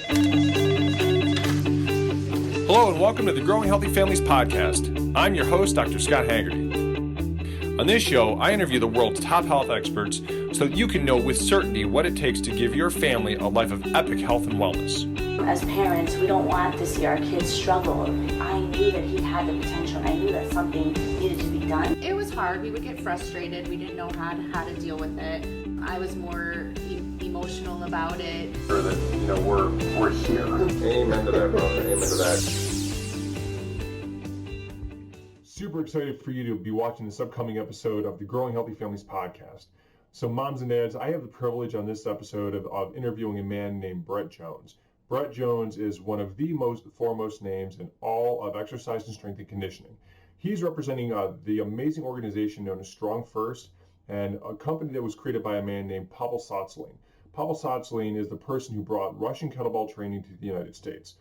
Hello and welcome to the Growing Healthy Families podcast. I'm your host, Dr. Scott Haggerty. On this show, I interview the world's top health experts so that you can know with certainty what it takes to give your family a life of epic health and wellness. As parents, we don't want to see our kids struggle. I knew that he had the potential, and I knew that something needed to be done. It was hard. We would get frustrated. We didn't know how to deal with it. I was more emotional about it. Sure that, we're here. Amen to that, brother. Amen to that. Super excited for you to be watching this upcoming episode of the Growing Healthy Families podcast. So moms and dads, I have the privilege on this episode of interviewing a man named Brett Jones. Brett Jones is one of the foremost names in all of exercise and strength and conditioning. He's representing the amazing organization known as StrongFirst, and a company that was created by a man named Pavel Tsatsouline. Pavel Tsatsouline is the person who brought Russian kettlebell training to the United States.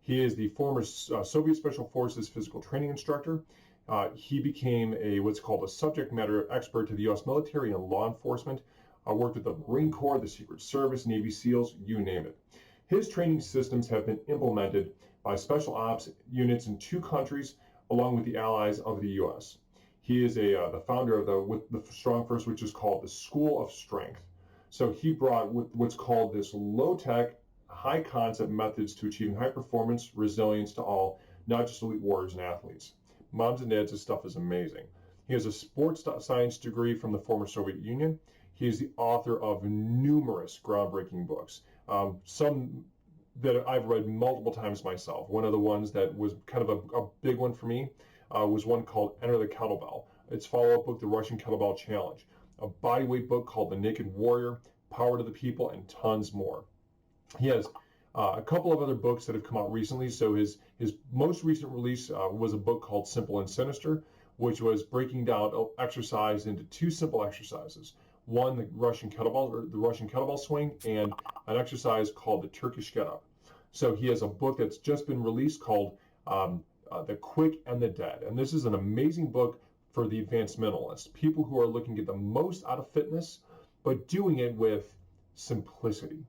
He is the former Soviet Special Forces physical training instructor. He became what's called a subject matter expert to the U.S. military and law enforcement. Worked with the Marine Corps, the Secret Service, Navy SEALs, you name it. His training systems have been implemented by special ops units in 2 countries, along with the allies of the U.S. He is the founder of the StrongFirst, which is called the School of Strength. So he brought what's called this low-tech, high-concept methods to achieving high performance, resilience to all, not just elite warriors and athletes. Moms and dads, this stuff is amazing. He has a sports science degree from the former Soviet Union. He is the author of numerous groundbreaking books. Some that I've read multiple times myself. One of the ones that was kind of a big one for me was one called Enter the Kettlebell. Its follow-up book, The Russian Kettlebell Challenge. A bodyweight book called The Naked Warrior, Power to the People, and tons more. He has a couple of other books that have come out recently. So his most recent release was a book called Simple and Sinister, which was breaking down exercise into 2 simple exercises. One, the Russian kettlebell swing, and an exercise called the Turkish get up. So he has a book that's just been released called The Quick and the Dead. And this is an amazing book for the advanced mentalist, people who are looking to get the most out of fitness, but doing it with simplicity,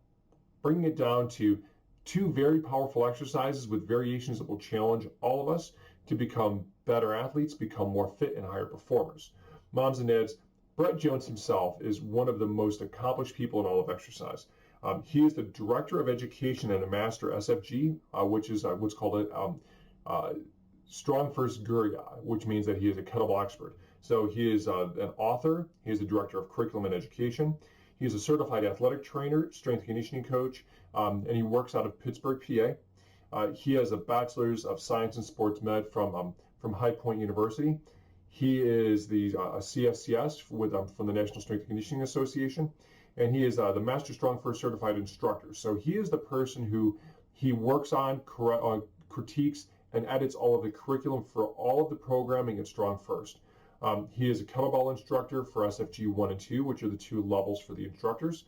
bringing it down to 2 very powerful exercises with variations that will challenge all of us to become better athletes, become more fit and higher performers. Moms and dads, Brett Jones himself is one of the most accomplished people in all of exercise. He is the Director of Education and a Master SFG, which is what's called a StrongFirst Guru, which means that he is a kettlebell expert. So he is an author, he is the Director of Curriculum and Education, he is a certified athletic trainer, strength and conditioning coach, and he works out of Pittsburgh, PA. He has a Bachelor's of Science in Sports Med from High Point University. He is the CSCS from the National Strength and Conditioning Association, and he is the Master StrongFirst Certified Instructor. So he is the person who he works on, critiques, and edits all of the curriculum for all of the programming at StrongFirst. He is a kettlebell instructor for SFG 1 and 2, which are the 2 levels for the instructors.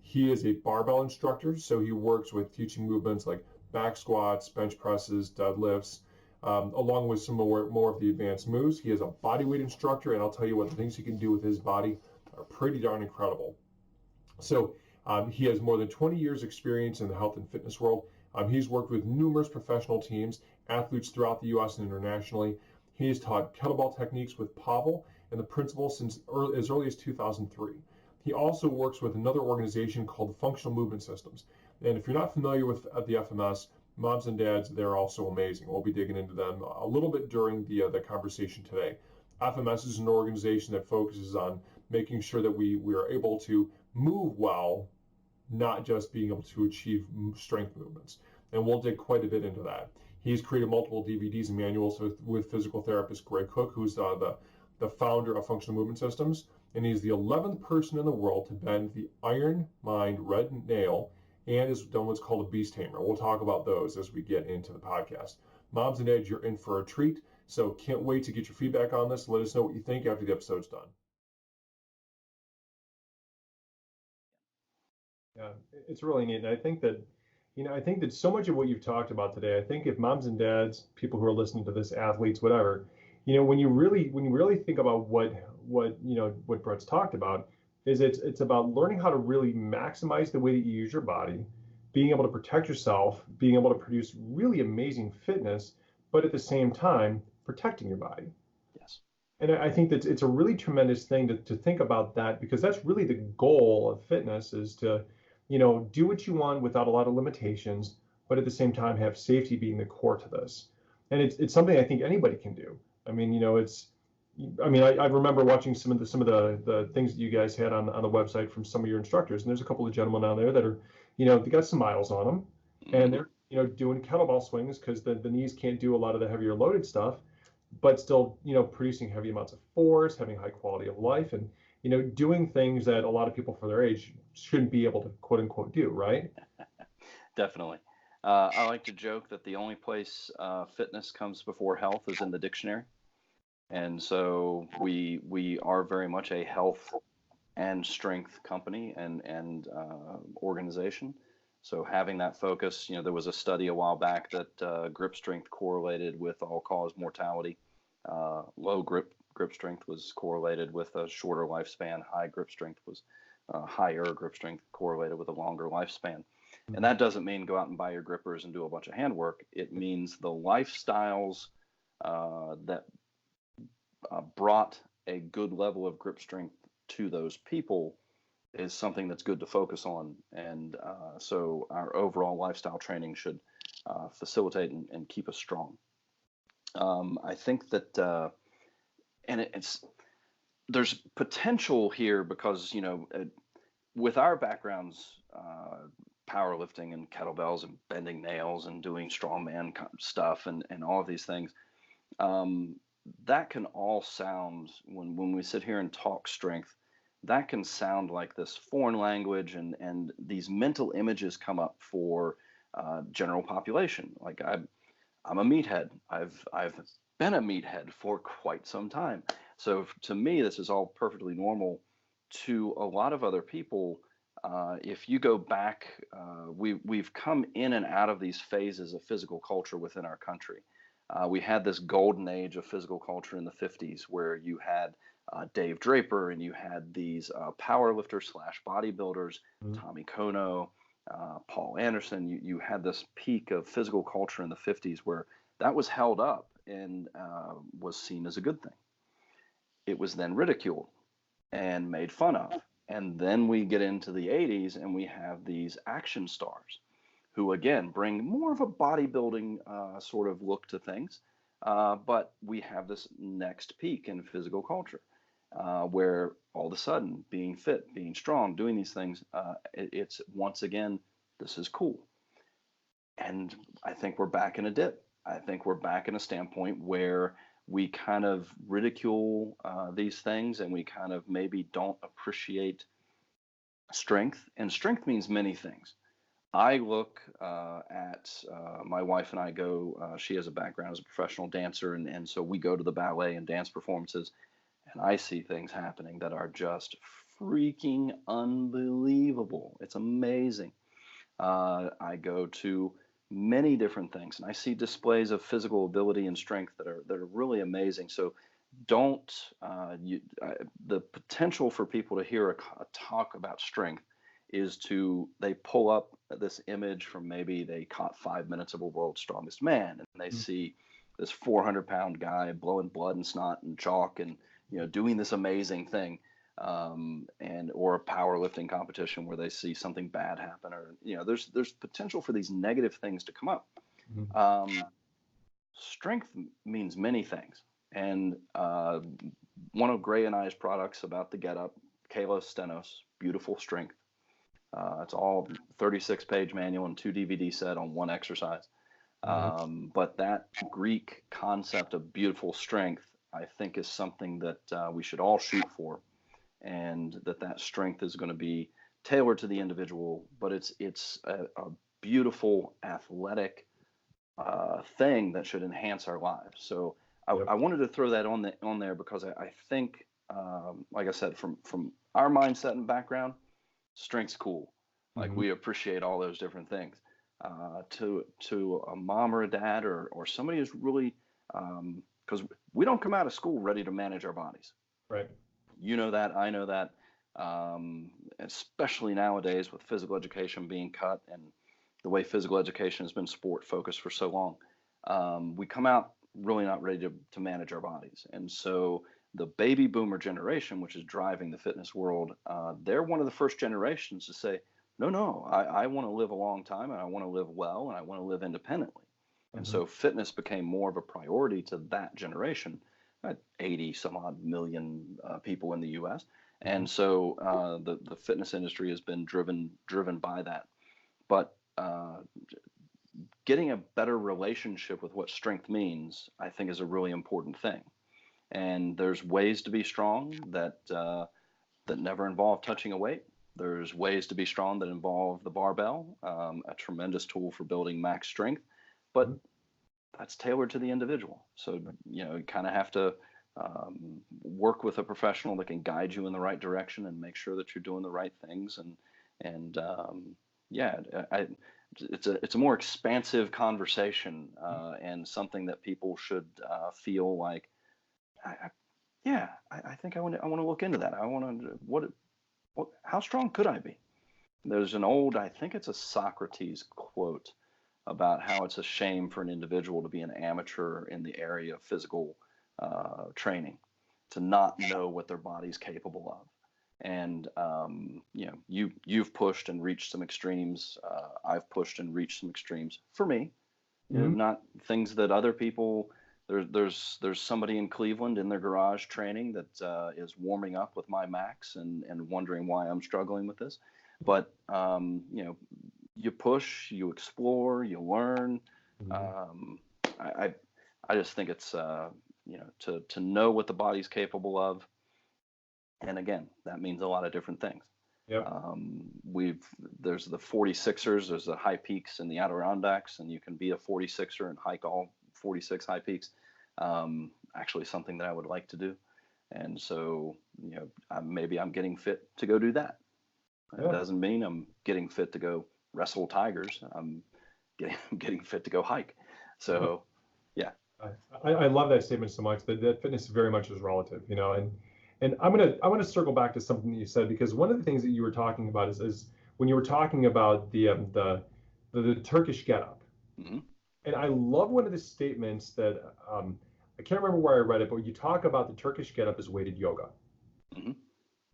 He is a barbell instructor, so he works with teaching movements like back squats, bench presses, deadlifts, along with some more of the advanced moves. He is a bodyweight instructor, and I'll tell you what, the things he can do with his body are pretty darn incredible. So he has more than 20 years experience in the health and fitness world. He's worked with numerous professional teams, athletes throughout the U.S. and internationally. He has taught kettlebell techniques with Pavel and the principles since as early as 2003. He also works with another organization called Functional Movement Systems. And if you're not familiar with the FMS, moms and dads, they're also amazing. We'll be digging into them a little bit during the conversation today. FMS is an organization that focuses on making sure that we are able to move well, not just being able to achieve strength movements. And we'll dig quite a bit into that. He's created multiple DVDs and manuals with physical therapist Greg Cook, who's the founder of Functional Movement Systems. And he's the 11th person in the world to bend the Iron Mind red nail and has done what's called a beast tamer. We'll talk about those as we get into the podcast. Moms and dads, you're in for a treat. So can't wait to get your feedback on this. Let us know what you think after the episode's done. Yeah, it's really neat. And I think that so much of what you've talked about today, I think if moms and dads, people who are listening to this, athletes, whatever, when you really think about what Brett's talked about, is it's about learning how to really maximize the way that you use your body being able to protect yourself, being able to produce really amazing fitness, but at the same time, protecting your body. Yes. And I think that it's a really tremendous thing to think about that, because that's really the goal of fitness, is to, do what you want without a lot of limitations, but at the same time have safety being the core to this. And it's something I think anybody can do. I mean, I remember watching some of the things that you guys had on the website from some of your instructors, and there's a couple of gentlemen on there that are, they got some miles on them, and they're, doing kettlebell swings because the knees can't do a lot of the heavier loaded stuff, but still, producing heavy amounts of force, having high quality of life, and, doing things that a lot of people for their age shouldn't be able to quote unquote do, right? Definitely. I like to joke that the only place fitness comes before health is in the dictionary. And so we are very much a health and strength company and organization. So having that focus, there was a study a while back that grip strength correlated with all-cause mortality. Low grip strength was correlated with a shorter lifespan. High grip strength was higher grip strength correlated with a longer lifespan. And that doesn't mean go out and buy your grippers and do a bunch of handwork. It means the lifestyles that brought a good level of grip strength to those people is something that's good to focus on. And so our overall lifestyle training should facilitate and keep us strong. I think that, and there's potential here because, with our backgrounds, powerlifting and kettlebells and bending nails and doing strongman stuff and all of these things, that can all sound, when we sit here and talk strength, that can sound like this foreign language, and these mental images come up for general population. Like I'm a meathead. I've been a meathead for quite some time. So to me, this is all perfectly normal. To a lot of other people, if you go back, we've come in and out of these phases of physical culture within our country. We had this golden age of physical culture in the 50s where you had Dave Draper and you had these power lifters / bodybuilders, Tommy Kono, Paul Anderson. You had this peak of physical culture in the 50s where that was held up and was seen as a good thing. It was then ridiculed and made fun of. And then we get into the 80s and we have these action stars who, again, bring more of a bodybuilding sort of look to things. But we have this next peak in physical culture where all of a sudden being fit, being strong, doing these things, it's once again, this is cool. And I think we're back in a dip. I think we're back in a standpoint where we kind of ridicule these things and we kind of maybe don't appreciate strength. And strength means many things. I look at my wife and I go, she has a background as a professional dancer. And so we go to the ballet and dance performances and I see things happening that are just freaking unbelievable. It's amazing. I go to many different things and I see displays of physical ability and strength that are really amazing. So don't the potential for people to hear a talk about strength is they pull up this image from maybe they caught 5 minutes of a world's strongest man and they see this 400-pound guy blowing blood and snot and chalk and doing this amazing thing, or a powerlifting competition where they see something bad happen, or there's potential for these negative things to come up. Strength means many things, and one of Gray and I's products about the Get Up, Kayla Stenos, beautiful strength. It's all 36-page manual and 2 DVD set on one exercise. But that Greek concept of beautiful strength, I think, is something that we should all shoot for, and that strength is going to be tailored to the individual. But it's a beautiful athletic thing that should enhance our lives. So I wanted to throw that on there because I think, like I said, from our mindset and background, strength's cool. Like we appreciate all those different things. To a mom or a dad or somebody who's really, because we don't come out of school ready to manage our bodies. Right. You know that, I know that, especially nowadays with physical education being cut and the way physical education has been sport focused for so long, we come out really not ready to manage our bodies. And so the baby boomer generation, which is driving the fitness world, they're one of the first generations to say, no, I want to live a long time, and I want to live well, and I want to live independently. And so fitness became more of a priority to that generation, 80 some odd million people in the US. And so the fitness industry has been driven by that. But getting a better relationship with what strength means, I think, is a really important thing. And there's ways to be strong that never involve touching a weight. There's ways to be strong that involve the barbell, a tremendous tool for building max strength, but that's tailored to the individual. So, you kind of have to work with a professional that can guide you in the right direction and make sure that you're doing the right things. And it's a more expansive conversation, and something that people should feel like, I think I want to look into that. I want to, how strong could I be? There's an old, I think it's a Socrates quote about how it's a shame for an individual to be an amateur in the area of physical training, to not know what their body's capable of. And you've pushed and reached some extremes. I've pushed and reached some extremes. For me, not things that other people. There's somebody in Cleveland in their garage training that is warming up with my max and wondering why I'm struggling with this. But you push, you explore, you learn. I just think it's to know what the body's capable of. And again, that means a lot of different things. Yep. There's the 46ers, there's the high peaks in the Adirondacks, and you can be a 46er and hike all 46 high peaks. Actually something that I would like to do. And so, maybe I'm getting fit to go do that. It doesn't mean I'm getting fit to go wrestle tigers. I'm getting fit to go hike. So, yeah. I love that statement so much, that fitness very much is relative, and I want to circle back to something that you said, because one of the things that you were talking about is when you were talking about the Turkish getup. And I love one of the statements that I can't remember where I read it, but you talk about the Turkish getup as weighted yoga.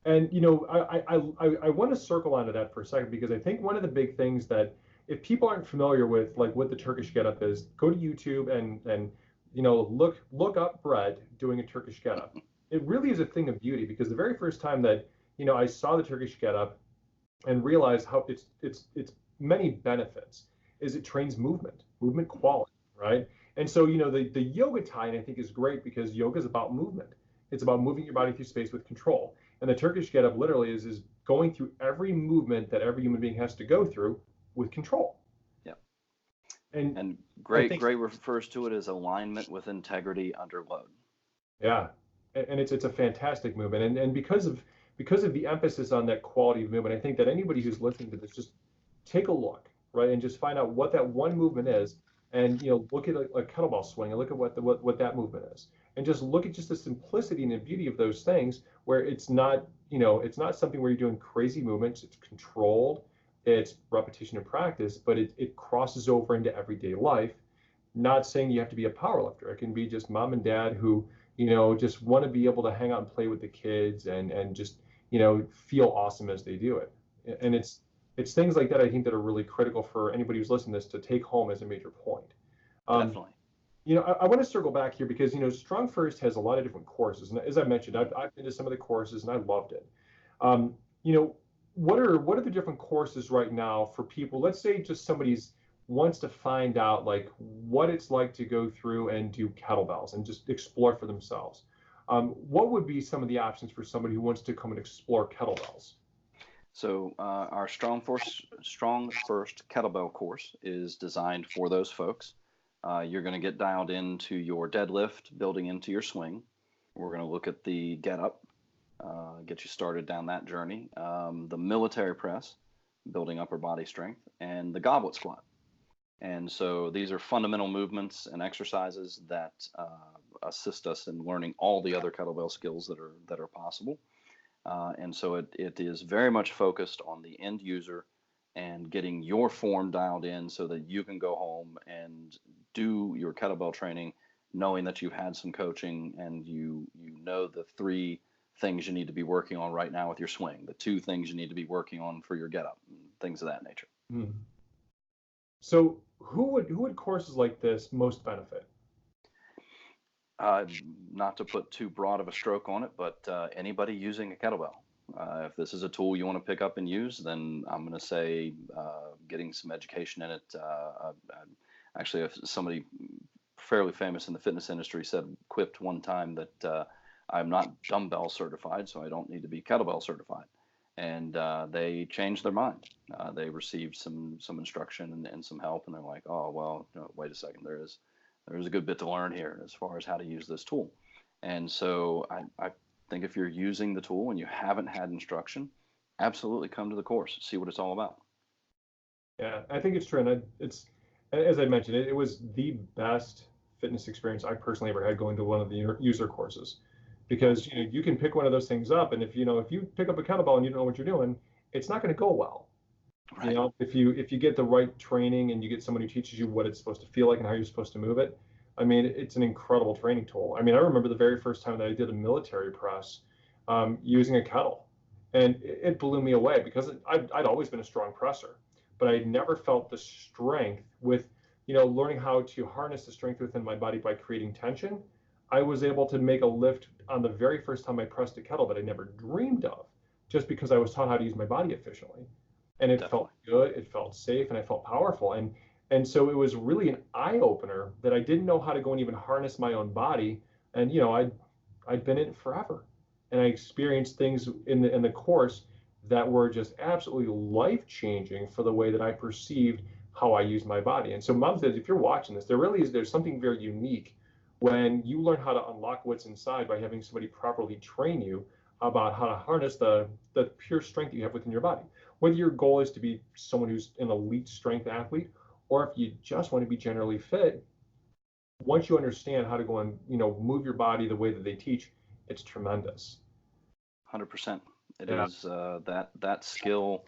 And I want to circle onto that for a second, because I think one of the big things that, if people aren't familiar with like what the Turkish getup is, go to YouTube and look up Brett doing a Turkish getup. It really is a thing of beauty, because the very first time that I saw the Turkish getup and realized how it's many benefits is it trains movement quality, right? And so the yoga tie-in, I think, is great, because yoga is about movement. It's about moving your body through space with control. And the Turkish getup literally is going through every movement that every human being has to go through with control. Yeah. And Gray refers to it as alignment with integrity under load. Yeah. And it's a fantastic movement. And because of the emphasis on that quality of movement, I think that anybody who's listening to this, just take a look, right, and just find out what that one movement is, and look at a kettlebell swing and look at what that movement is, and just look at just the simplicity and the beauty of those things, where it's not something where you're doing crazy movements. It's controlled, it's repetition and practice, but it crosses over into everyday life. Not saying you have to be a power lifter. It can be just mom and dad who just want to be able to hang out and play with the kids and just feel awesome as they do it. And it's things like that, I think, that are really critical for anybody who's listening to this to take home as a major point. Definitely. I want to circle back here, because StrongFirst has a lot of different courses, and as I mentioned, I've been to some of the courses and I loved it. What are the different courses right now for people? Let's say just somebody's wants to find out like what it's like to go through and do kettlebells and just explore for themselves. What would be some of the options for somebody who wants to come and explore kettlebells? So our StrongFirst kettlebell course is designed for those folks. You're going to get dialed into your deadlift, building into your swing. We're going to look at the get up, get you started down that journey. The military press, building upper body strength, and the goblet squat. And so these are fundamental movements and exercises that assist us in learning all the other kettlebell skills that are possible. And so it is very much focused on the end user and getting your form dialed in so that you can go home and do your kettlebell training, knowing that you've had some coaching and you know the 3 things you need to be working on right now with your swing, the 2 things you need to be working on for your get up, things of that nature. Mm. So who would courses like this most benefit? Not to put too broad of a stroke on it, but anybody using a kettlebell. If this is a tool you want to pick up and use, then I'm going to say getting some education in it. Actually, if somebody fairly famous in the fitness industry quipped one time that I'm not dumbbell certified, so I don't need to be kettlebell certified. And they changed their mind. They received some instruction and some help, and they're like, oh, well, no, wait a second, there is a good bit to learn here as far as how to use this tool. And so I think if you're using the tool and you haven't had instruction, absolutely come to the course, see what it's all about. Yeah, I think it's true. And it's, as I mentioned, it was the best fitness experience I personally ever had going to one of the user courses, because you can pick one of those things up, and if you pick up a kettlebell and you don't know what you're doing, it's not going to go well. Right. If you get the right training and you get someone who teaches you what it's supposed to feel like and how you're supposed to move it, I mean, it's an incredible training tool. I mean, I remember the very first time that I did a military press using a kettle, and it blew me away, because I'd always been a strong presser, but I never felt the strength with, learning how to harness the strength within my body by creating tension. I was able to make a lift on the very first time I pressed a kettle that I never dreamed of, just because I was taught how to use my body efficiently. And it felt good, it felt safe, and I felt powerful. And so it was really an eye-opener that I didn't know how to go and even harness my own body. And I'd been in it forever, and I experienced things in the course that were just absolutely life-changing for the way that I perceived how I used my body. And so, moms, if you're watching this, there's something very unique when you learn how to unlock what's inside by having somebody properly train you about how to harness the pure strength that you have within your body. Whether your goal is to be someone who's an elite strength athlete, or if you just want to be generally fit, once you understand how to go and move your body the way that they teach, it's tremendous. 100%. It is that skill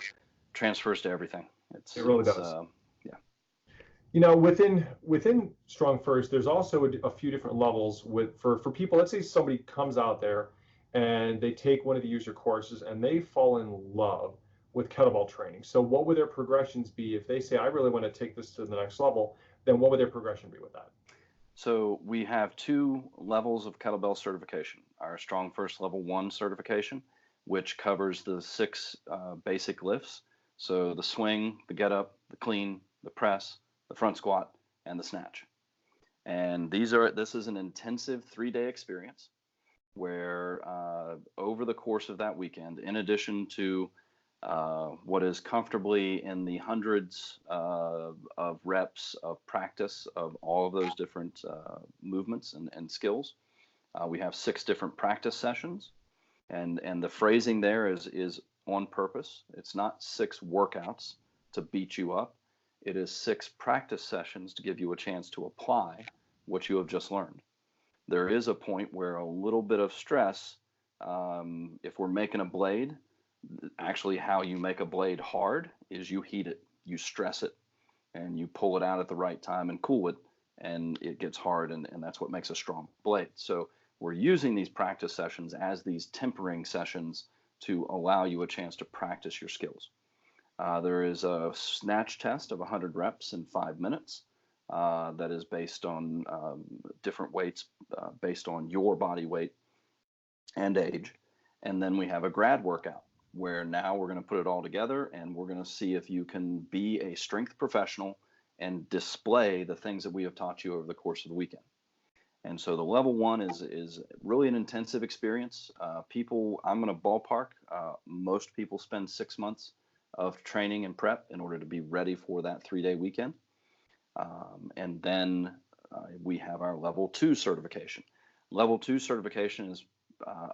transfers to everything. It really does. Within StrongFirst, there's also a few different levels for people. Let's say somebody comes out there and they take one of the user courses and they fall in love with kettlebell training. So what would their progressions be if they say, I really want to take this to the next level? Then what would their progression be with that? So we have 2 levels of kettlebell certification. Our StrongFirst Level 1 certification, which covers the 6 basic lifts. So the swing, the get up, the clean, the press, the front squat, and the snatch. And this is an intensive 3-day experience where over the course of that weekend, in addition to what is comfortably in the hundreds of reps of practice of all of those different movements and skills, we have 6 different practice sessions, and the phrasing there is on purpose. It's not 6 workouts to beat you up. It is 6 practice sessions to give you a chance to apply what you have just learned. There is a point where a little bit of stress, if we're making a blade, actually how you make a blade hard is you heat it, you stress it, and you pull it out at the right time and cool it, and it gets hard, and that's what makes a strong blade. So we're using these practice sessions as these tempering sessions to allow you a chance to practice your skills. There is a snatch test of 100 reps in 5 minutes that is based on different weights based on your body weight and age. And then we have a grad workout where now we're going to put it all together and we're going to see if you can be a strength professional and display the things that we have taught you over the course of the weekend. And so the level 1 is really an intensive experience. I'm going to ballpark, most people spend 6 months of training and prep in order to be ready for that 3-day weekend. And then we have our level 2 certification. Level 2 certification is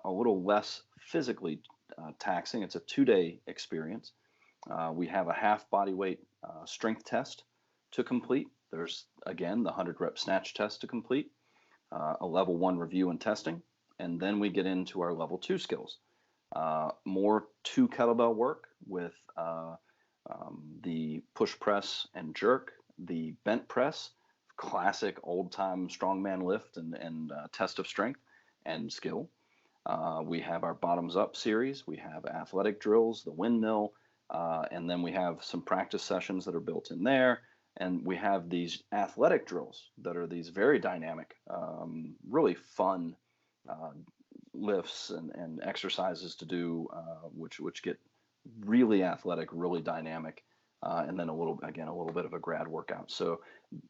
a little less physically taxing. It's a 2-day experience. We have a half body weight strength test to complete. There's, again, the 100 rep snatch test to complete, a level 1 review and testing, and then we get into our level 2 skills. More 2 kettlebell work with the push press and jerk, the bent press, classic old time strongman lift and test of strength and skill. We have our bottoms up series. We have athletic drills, the windmill, and then we have some practice sessions that are built in there. And we have these athletic drills that are these very dynamic, really fun lifts and exercises to do, which get really athletic, really dynamic, and then a little bit of a grad workout. So,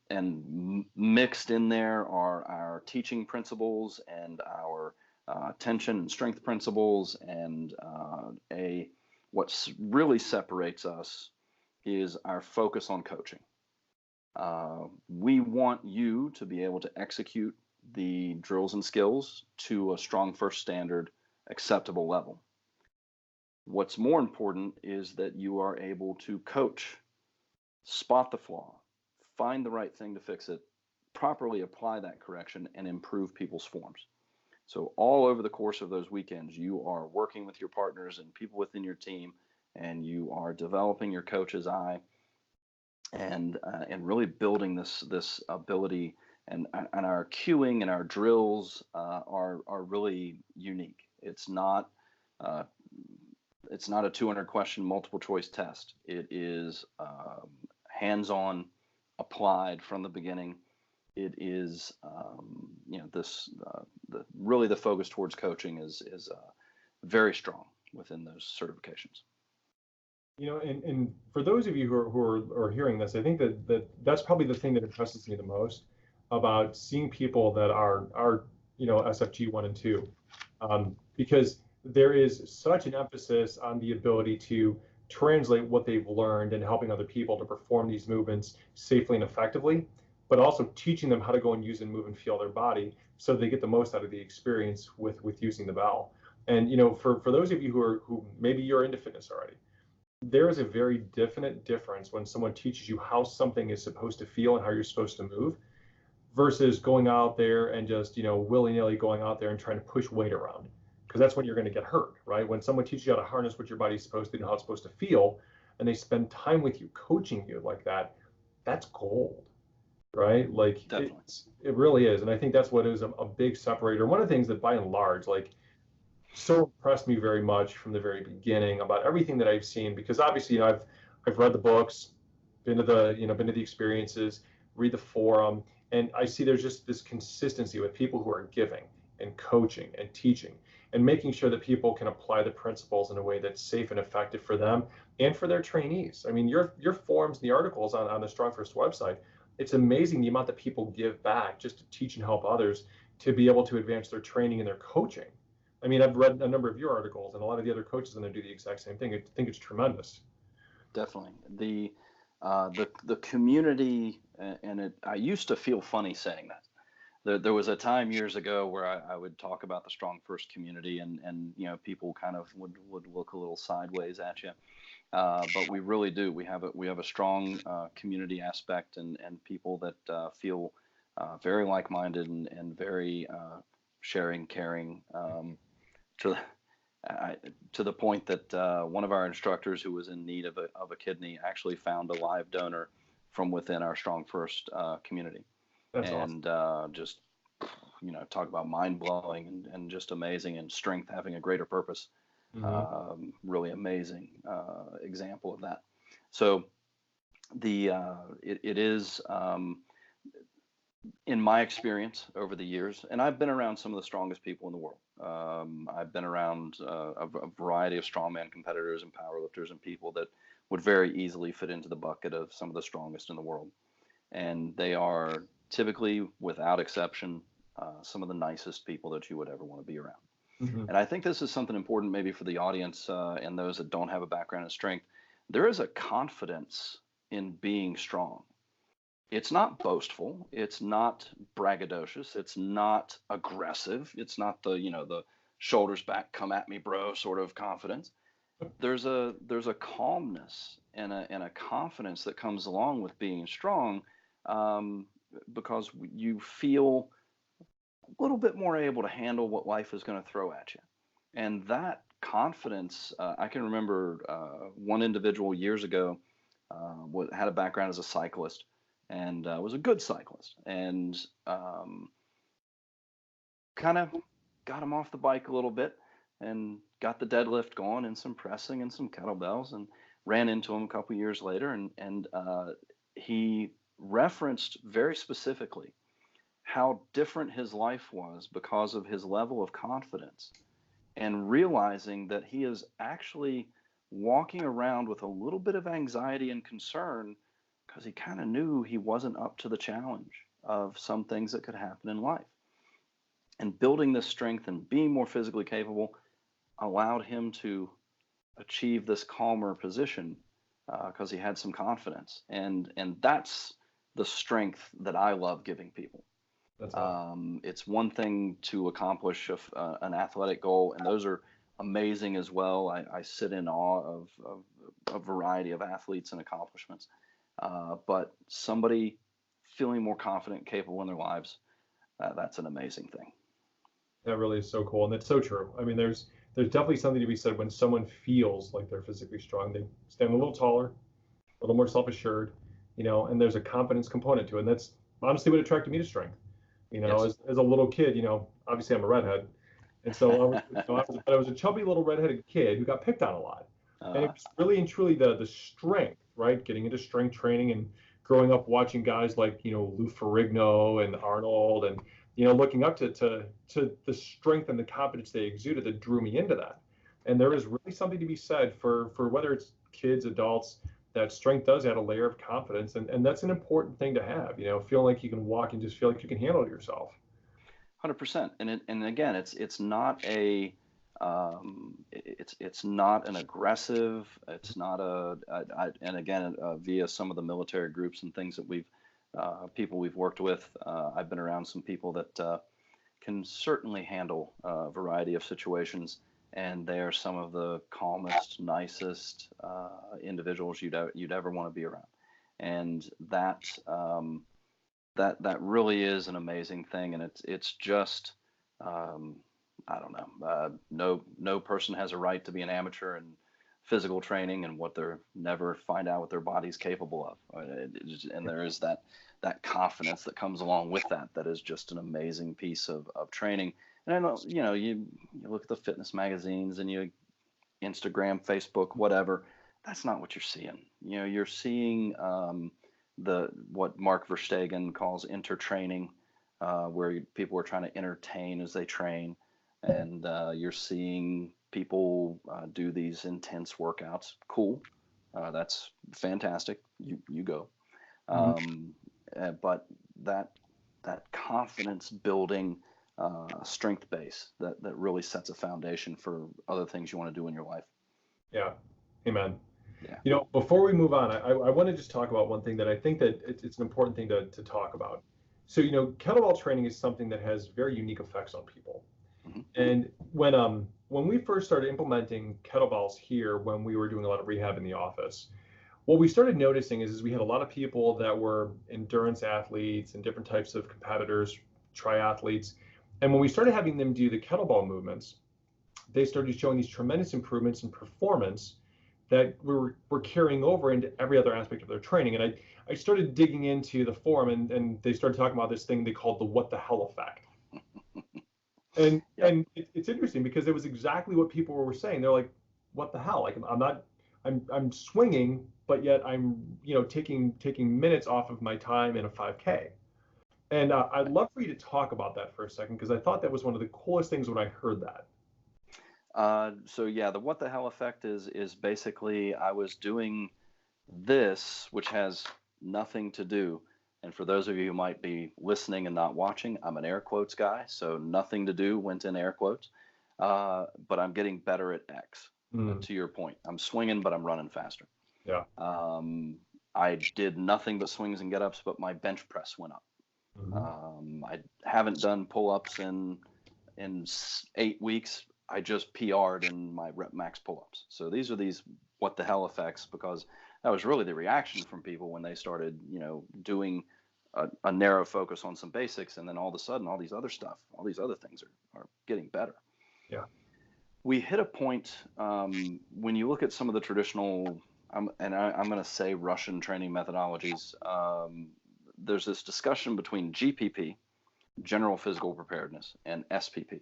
and mixed in there are our teaching principles and our tension and strength principles, and what really separates us is our focus on coaching. We want you to be able to execute the drills and skills to a StrongFirst standard acceptable level. What's more important is that you are able to coach, spot the flaw, find the right thing to fix it, properly apply that correction, and improve people's forms. So all over the course of those weekends, you are working with your partners and people within your team, and you are developing your coach's eye and really building this ability. And our cueing and our drills are really unique. It's not a 200 question multiple choice test. It is hands-on, applied from the beginning. It is really the focus towards coaching is very strong within those certifications. And for those of you who are hearing this, I think that's probably the thing that impresses me the most about seeing people that are SFG 1 and 2, because there is such an emphasis on the ability to translate what they've learned and helping other people to perform these movements safely and effectively, but also teaching them how to go and use and move and feel their body so they get the most out of the experience with using the bell. And for those of you who maybe you're into fitness already, there is a very definite difference when someone teaches you how something is supposed to feel and how you're supposed to move versus going out there and just willy-nilly going out there and trying to push weight around, because that's when you're going to get hurt, right? When someone teaches you how to harness what your body's supposed to do, how it's supposed to feel, and they spend time with you coaching you like that, that's gold, right? Like it really is. And I think that's what is a big separator. One of the things that by and large so impressed me very much from the very beginning about everything that I've seen, because obviously I've read the books, been to the experiences, read the forum, and I see there's just this consistency with people who are giving and coaching and teaching and making sure that people can apply the principles in a way that's safe and effective for them and for their trainees. I mean, your forums and the articles on the StrongFirst website, it's amazing the amount that people give back just to teach and help others to be able to advance their training and their coaching. I mean, I've read a number of your articles, and a lot of the other coaches in there do the exact same thing. I think it's tremendous. Definitely. The community, and I used to feel funny saying that. There was a time years ago where I would talk about the StrongFirst community, and people kind of would look a little sideways at you. But we really do. We have a strong community aspect, and people that feel very like-minded and very sharing, caring. To the point that one of our instructors who was in need of a kidney actually found a live donor from within our StrongFirst community. That's awesome. Just talk about mind blowing and just amazing, and strength having a greater purpose. Mm-hmm. Really amazing example of that. So it is. In my experience over the years, and I've been around some of the strongest people in the world. I've been around a variety of strongman competitors and powerlifters and people that would very easily fit into the bucket of some of the strongest in the world. And they are typically, without exception, some of the nicest people that you would ever want to be around. Mm-hmm. And I think this is something important maybe for the audience and those that don't have a background in strength. There is a confidence in being strong. It's not boastful. It's not braggadocious. It's not aggressive. It's not the shoulders back, come at me, bro, sort of confidence. There's a calmness and a confidence that comes along with being strong, because you feel a little bit more able to handle what life is going to throw at you. And that confidence, I can remember one individual years ago had a background as a cyclist, and was a good cyclist, and kind of got him off the bike a little bit, and got the deadlift going and some pressing and some kettlebells, and ran into him a couple years later, and he referenced very specifically how different his life was because of his level of confidence, and realizing that he is actually walking around with a little bit of anxiety and concern because he kind of knew he wasn't up to the challenge of some things that could happen in life. And building this strength and being more physically capable allowed him to achieve this calmer position because he had some confidence. And that's the strength that I love giving people. That's awesome. It's one thing to accomplish an athletic goal, and those are amazing as well. I sit in awe of a variety of athletes and accomplishments. But somebody feeling more confident, capable in their lives, that's an amazing thing. That really is so cool, and that's so true. I mean, there's definitely something to be said when someone feels like they're physically strong. They stand a little taller, a little more self-assured, and there's a confidence component to it. And that's honestly what attracted me to strength. Yes. As a little kid, obviously I'm a redhead, and so I was a chubby little redheaded kid who got picked on a lot. And it's really and truly the strength, right? Getting into strength training and growing up watching guys like Lou Ferrigno and Arnold, and looking up to the strength and the confidence they exuded that drew me into that. And there is really something to be said for whether it's kids, adults, that strength does add a layer of confidence, and that's an important thing to have. Feeling like you can walk and just feel like you can handle it yourself. 100%. And again, it's not a it's not an aggressive. It's not and again, via some of the military groups and things that people we've worked with, I've been around some people that can certainly handle a variety of situations, and they are some of the calmest, nicest individuals you'd ever want to be around. And that really is an amazing thing, and it's just I don't know. No person has a right to be an amateur in physical training and never find out what their body's capable of. And there is that confidence that comes along with that is just an amazing piece of training. And I know, you look at the fitness magazines and you Instagram, Facebook, whatever, that's not what you're seeing. You're seeing what Mark Verstegen calls intertraining, where people are trying to entertain as they train. And you're seeing people do these intense workouts. Cool. That's fantastic. You go. But that confidence building strength base that really sets a foundation for other things you want to do in your life. Yeah. Amen. Yeah. Before we move on, I want to just talk about one thing that I think that it's an important thing to talk about. So, kettlebell training is something that has very unique effects on people. Mm-hmm. And when we first started implementing kettlebells here, when we were doing a lot of rehab in the office, what we started noticing is we had a lot of people that were endurance athletes and different types of competitors, triathletes. And when we started having them do the kettlebell movements, they started showing these tremendous improvements in performance that were carrying over into every other aspect of their training. And I started digging into the forum, and they started talking about this thing they called the what the hell effect. And Yep. And it's interesting because it was exactly what people were saying. They're like, what the hell? Like, I'm swinging, but yet I'm taking minutes off of my time in a 5K. And I'd love for you to talk about that for a second, because I thought that was one of the coolest things when I heard that. So yeah, the what the hell effect is basically I was doing this, which has nothing to do. And for those of you who might be listening and not watching, I'm an air quotes guy, so nothing to do went in air quotes. But I'm getting better at X. To your point, I'm swinging, but I'm running faster. Yeah. I did nothing but swings and get-ups, but my bench press went up. Mm-hmm. I haven't done pull-ups in 8 weeks. I just PR'd in my rep max pull-ups. So these are these what the hell effects, because that was really the reaction from people when they started, doing a narrow focus on some basics, and then all of a sudden, all these other things are getting better. Yeah. We hit a point when you look at some of the traditional I'm going to say Russian training methodologies. There's this discussion between GPP, general physical preparedness, and SPP,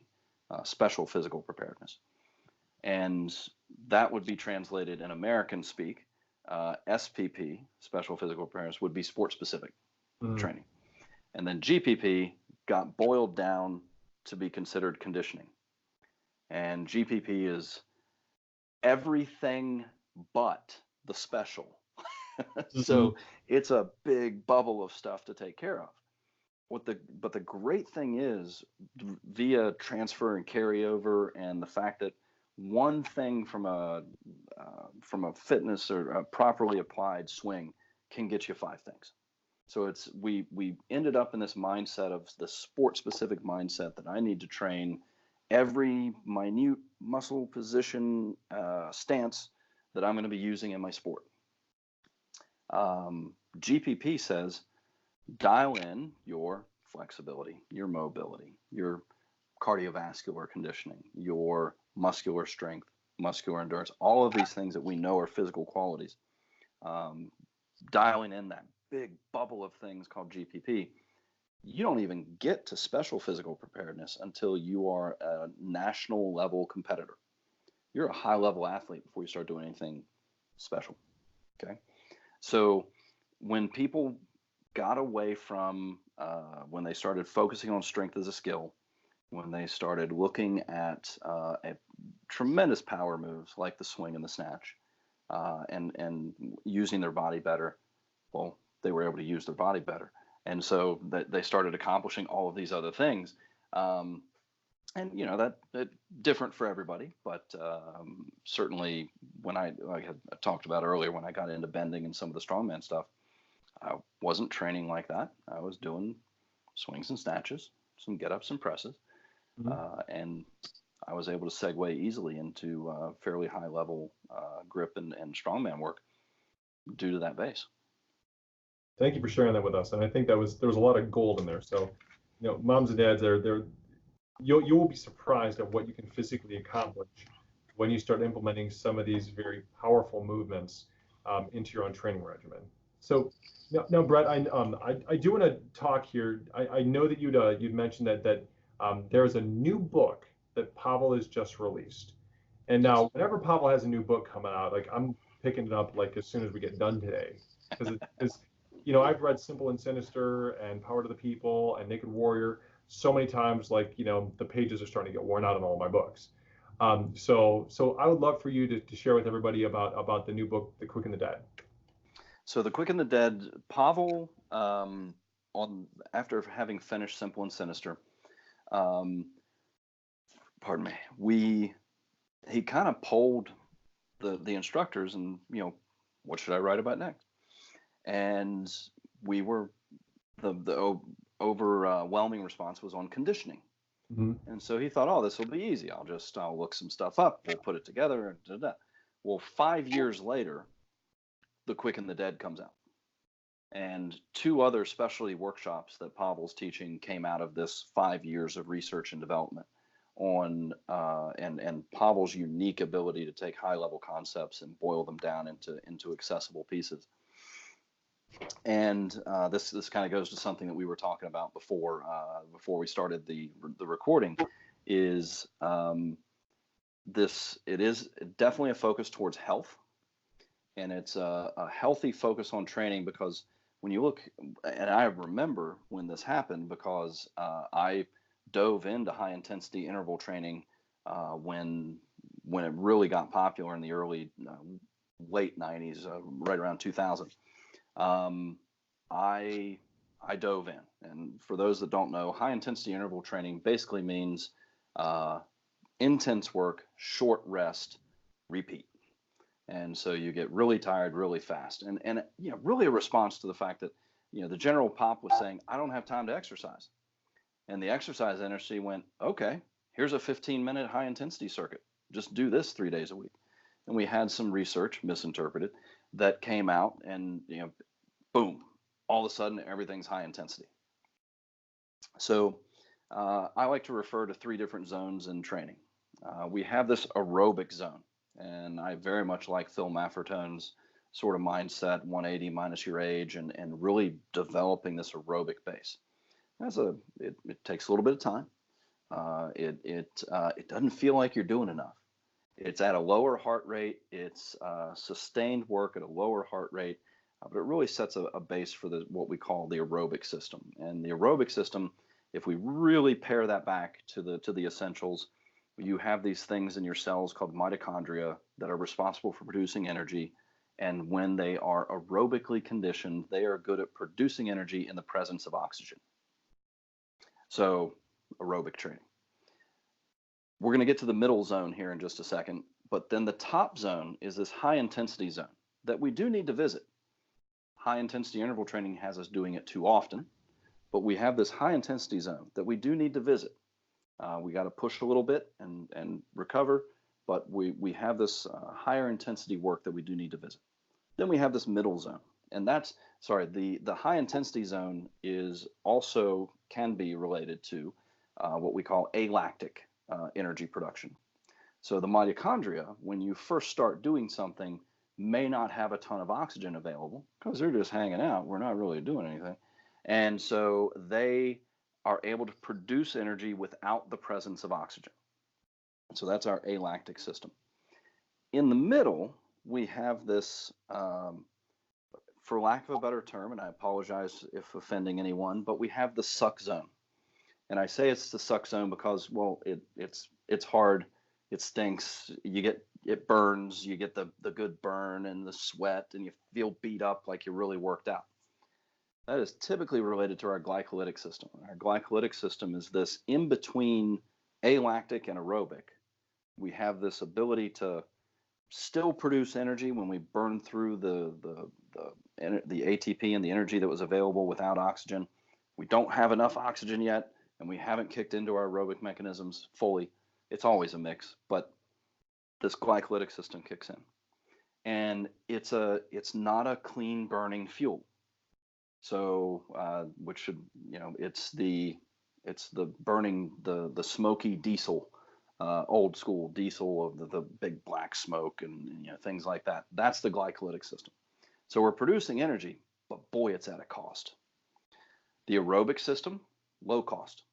special physical preparedness. And that would be translated in American speak. SPP, special physical preparedness, would be sport specific training. And then GPP got boiled down to be considered conditioning. And GPP is everything but the special. So it's a big bubble of stuff to take care of. But the great thing is, via transfer and carryover, and the fact that one thing from a fitness or a properly applied swing can get you 5 things. So we ended up in this mindset of the sport specific mindset that I need to train every minute muscle position stance that I'm going to be using in my sport. GPP says dial in your flexibility, your mobility, your cardiovascular conditioning, your muscular strength, muscular endurance, all of these things that we know are physical qualities. Dialing in that big bubble of things called GPP, you don't even get to special physical preparedness until you are a national level competitor. You're a high level athlete before you start doing anything special. Okay. So when people got away from, when they started focusing on strength as a skill, when they started looking at tremendous power moves like the swing and the snatch, and using their body better, well, they were able to use their body better. And so they started accomplishing all of these other things. And, that different for everybody. But certainly when I talked about earlier, when I got into bending and some of the strongman stuff, I wasn't training like that. I was doing swings and snatches, some get-ups and presses. And I was able to segue easily into fairly high-level grip and strongman work due to that base. Thank you for sharing that with us. And I think there was a lot of gold in there. So, moms and dads, you will be surprised at what you can physically accomplish when you start implementing some of these very powerful movements into your own training regimen. So now, Brett, I do want to talk here. I know that you'd mentioned that there's a new book that Pavel has just released. And now, whenever Pavel has a new book coming out, like I'm picking it up like as soon as we get done today, because I've read Simple and Sinister and Power to the People and Naked Warrior so many times, like, the pages are starting to get worn out on all my books. So I would love for you to share with everybody about the new book, The Quick and the Dead. So The Quick and the Dead, Pavel, after having finished Simple and Sinister, he kind of polled the instructors and, what should I write about next? And we were, the overwhelming response was on conditioning. And so he thought, this will be easy. I'll look some stuff up. We'll put it together. Well, 5 years later, The Quick and the Dead comes out. And 2 other specialty workshops that Pavel's teaching came out of this 5 years of research and development on, and Pavel's unique ability to take high level concepts and boil them down into accessible pieces. And this kind of goes to something that we were talking about before we started the recording. Is it is definitely a focus towards health, and it's a healthy focus on training, because when you look, and I remember when this happened, because I dove into high intensity interval training when it really got popular in the early late 90s, right around 2000. I dove in, and for those that don't know, high intensity interval training basically means intense work, short rest, repeat. And so you get really tired really fast, and really a response to the fact that the general pop was saying, I don't have time to exercise, and the exercise industry went, okay, here's a 15-minute high intensity circuit, just do this 3 days a week. And we had some research, misinterpreted, that came out, and boom, all of a sudden everything's high intensity. So I like to refer to 3 different zones in training. We have this aerobic zone, and I very much like Phil Maffertone's sort of mindset, 180 minus your age, and really developing this aerobic base. It takes a little bit of time. It doesn't feel like you're doing enough. It's at a lower heart rate. It's sustained work at a lower heart rate, but it really sets a base for what we call the aerobic system. And the aerobic system, if we really pare that back to the essentials, you have these things in your cells called mitochondria that are responsible for producing energy. And when they are aerobically conditioned, they are good at producing energy in the presence of oxygen. So aerobic training. We're going to get to the middle zone here in just a second, but then the top zone is this high intensity zone that we do need to visit. High intensity interval training has us doing it too often, but we have this high intensity zone that we do need to visit. We got to push a little bit and recover, but we have this higher intensity work that we do need to visit. Then we have this middle zone, and the high intensity zone is also can be related to what we call alactic energy production. So the mitochondria, when you first start doing something, may not have a ton of oxygen available because they're just hanging out. We're not really doing anything. And so they are able to produce energy without the presence of oxygen. So that's our alactic system. In the middle, we have this, for lack of a better term, and I apologize if offending anyone, but we have the suck zone. And I say it's the suck zone because, well, it's hard, it stinks, it burns, you get the good burn and the sweat, and you feel beat up like you really worked out. That is typically related to our glycolytic system. Our glycolytic system is this in between alactic and aerobic. We have this ability to still produce energy when we burn through the ATP and the energy that was available without oxygen. We don't have enough oxygen yet, and we haven't kicked into our aerobic mechanisms fully. It's always a mix, but this glycolytic system kicks in, and it's not a clean burning fuel. So which should, it's the burning the smoky diesel, old school diesel of the big black smoke and things like that. That's the glycolytic system. So we're producing energy, but boy, it's at a cost. The aerobic system, low cost.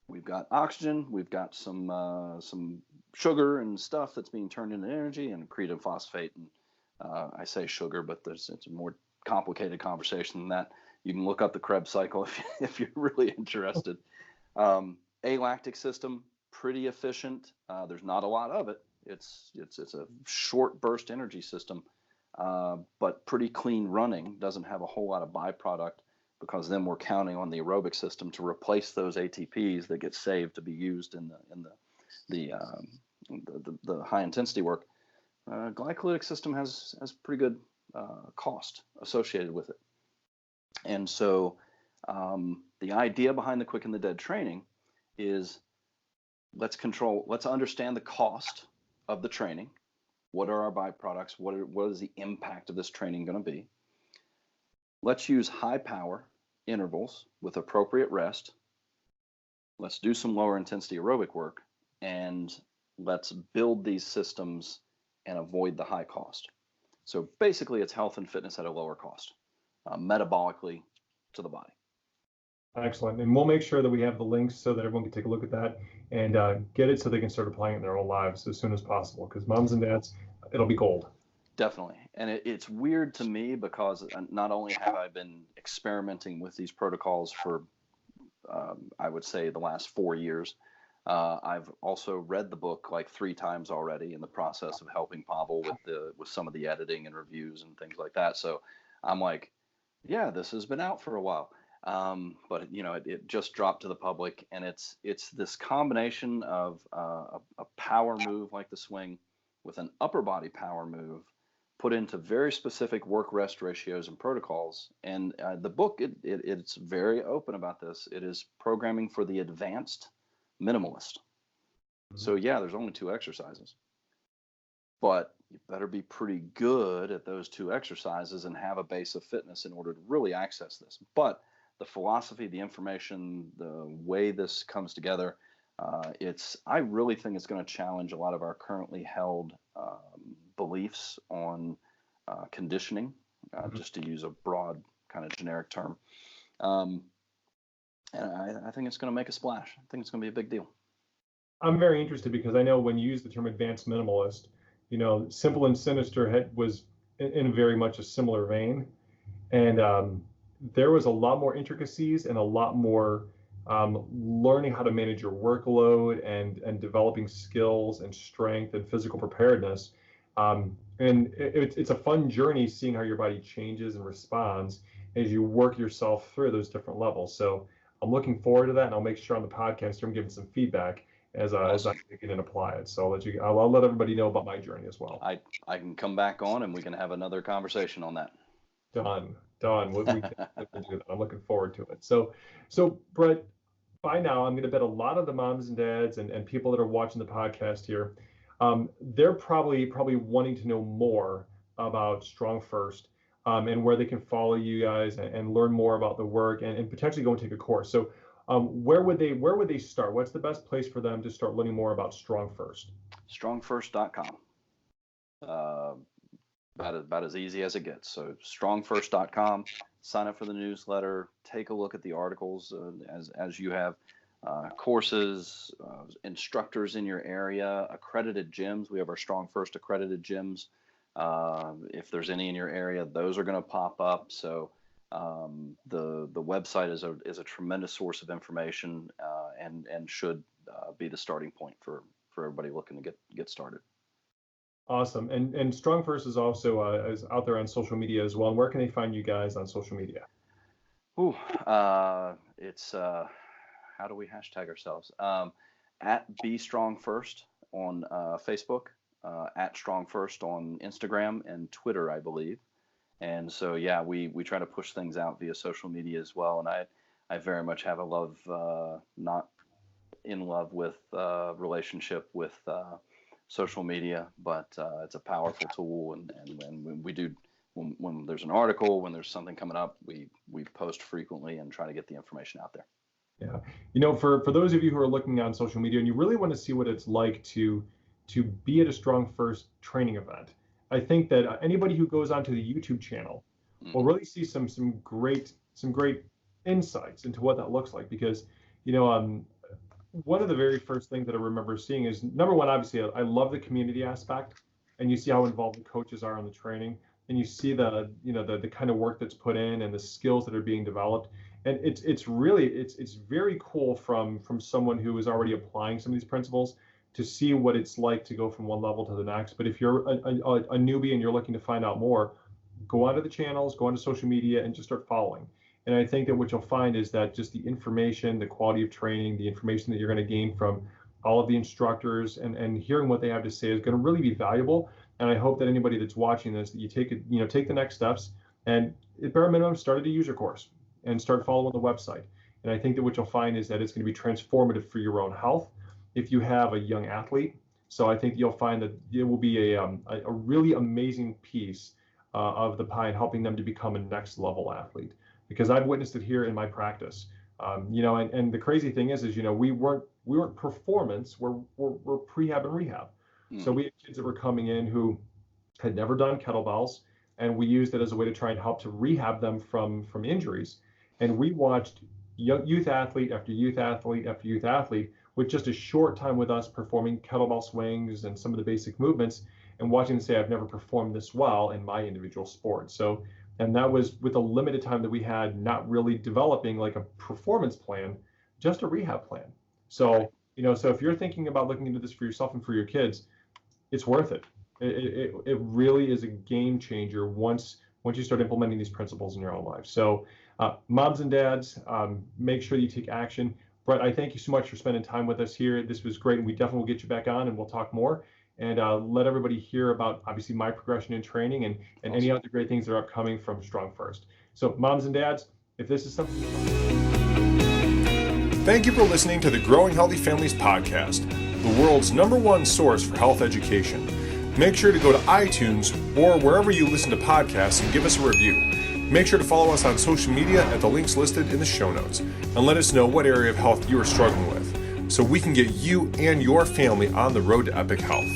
We've got oxygen, we've got some sugar and stuff that's being turned into energy, and creatine phosphate. And I say sugar, but it's a more complicated conversation than that. You can look up the Krebs cycle if you're really interested. Alactic system, pretty efficient. There's not a lot of it. It's a short burst energy system, but pretty clean running. Doesn't have a whole lot of byproduct, because then we're counting on the aerobic system to replace those ATPs that get saved to be used in the high intensity work. Glycolytic system has pretty good cost associated with it. And so the idea behind the Quick and the Dead training is let's understand the cost of the training. What are our byproducts? What is the impact of this training going to be? Let's use high power intervals with appropriate rest. Let's do some lower intensity aerobic work, and let's build these systems and avoid the high cost. So basically it's health and fitness at a lower cost, metabolically to the body. Excellent. And we'll make sure that we have the links so that everyone can take a look at that and get it so they can start applying it in their own lives as soon as possible, because moms and dads, it'll be gold. Definitely. And it's weird to me because not only have I been experimenting with these protocols for, I would say, the last 4 years, I've also read the book like 3 times already in the process of helping Pavel with some of the editing and reviews and things like that. So I'm like, yeah, this has been out for a while. But it just dropped to the public, and it's this combination of a power move like the swing with an upper body power move put into very specific work rest ratios and protocols. And the book, it's very open about this. It is programming for the advanced minimalist. Mm-hmm. So yeah, there's only 2 exercises, but you better be pretty good at those 2 exercises and have a base of fitness in order to really access this. But the philosophy, the information, the way this comes together, I really think it's going to challenge a lot of our currently held beliefs on conditioning, just to use a broad kind of generic term. And I think it's going to make a splash. I think it's going to be a big deal. I'm very interested because I know when you use the term advanced minimalist, Simple and Sinister was in very much a similar vein. And there was a lot more intricacies and a lot more learning how to manage your workload and developing skills and strength and physical preparedness. And it's a fun journey seeing how your body changes and responds as you work yourself through those different levels. So I'm looking forward to that, and I'll make sure on the podcast I'm giving some feedback as I take it and apply it. So I'll let everybody know about my journey as well. I can come back on and we can have another conversation on that. Done. We can do that. I'm looking forward to it. So Brett, by now I'm going to bet a lot of the moms and dads and people that are watching the podcast here, they're probably wanting to know more about StrongFirst and where they can follow you guys and learn more about the work and potentially go and take a course. So where would they start? What's the best place for them to start learning more about StrongFirst? StrongFirst.com. About as easy as it gets. So StrongFirst.com. Sign up for the newsletter. Take a look at the articles as you have courses, instructors in your area, accredited gyms. We have our StrongFirst accredited gyms. If there's any in your area, those are going to pop up. So the website is a tremendous source of information and should be the starting point for everybody looking to get started. Awesome. And StrongFirst is also is out there on social media as well. And where can they find you guys on social media? It's how do we hashtag ourselves? At BeStrongFirst on Facebook, at StrongFirst on Instagram and Twitter, I believe. And so, yeah, we try to push things out via social media as well. And I very much have a not in love with relationship with social media, but it's a powerful tool. And we do, when there's an article, when there's something coming up, we post frequently and try to get the information out there. Yeah. For those of you who are looking on social media and you really want to see what it's like to be at a StrongFirst training event, I think that anybody who goes onto the YouTube channel will really see some great insights into what that looks like. Because one of the very first things that I remember seeing is, number one, obviously I love the community aspect, and you see how involved the coaches are in the training, and you see the kind of work that's put in and the skills that are being developed. And it's very cool from someone who is already applying some of these principles to see what it's like to go from one level to the next. But if you're a newbie and you're looking to find out more, go onto the channels, go onto social media, and just start following. And I think that what you'll find is that just the information, the quality of training, the information that you're going to gain from all of the instructors and hearing what they have to say is going to really be valuable. And I hope that anybody that's watching this, that you take the next steps and at bare minimum, start a user course and start following the website. And I think that what you'll find is that it's going to be transformative for your own health if you have a young athlete. So I think you'll find that it will be a really amazing piece of the pie in helping them to become a next level athlete. Because I've witnessed it here in my practice, and the crazy thing is we weren't performance, we're prehab and rehab. So we had kids that were coming in who had never done kettlebells, and we used it as a way to try and help to rehab them from injuries. And we watched youth athlete after youth athlete after youth athlete with just a short time with us performing kettlebell swings and some of the basic movements, and watching them say, I've never performed this well in my individual sport. And that was with a limited time that we had, not really developing like a performance plan, just a rehab plan. So, so if you're thinking about looking into this for yourself and for your kids, it's worth it. It really is a game changer once you start implementing these principles in your own life. So moms and dads, make sure that you take action. Brett, I thank you so much for spending time with us here. This was great, and we definitely will get you back on and we'll talk more. And let everybody hear about, obviously, my progression in training and awesome. Any other great things that are upcoming from StrongFirst. So moms and dads, if this is something... Thank you for listening to the Growing Healthy Families podcast, the world's #1 source for health education. Make sure to go to iTunes or wherever you listen to podcasts and give us a review. Make sure to follow us on social media at the links listed in the show notes, and let us know what area of health you are struggling with, so we can get you and your family on the road to epic health.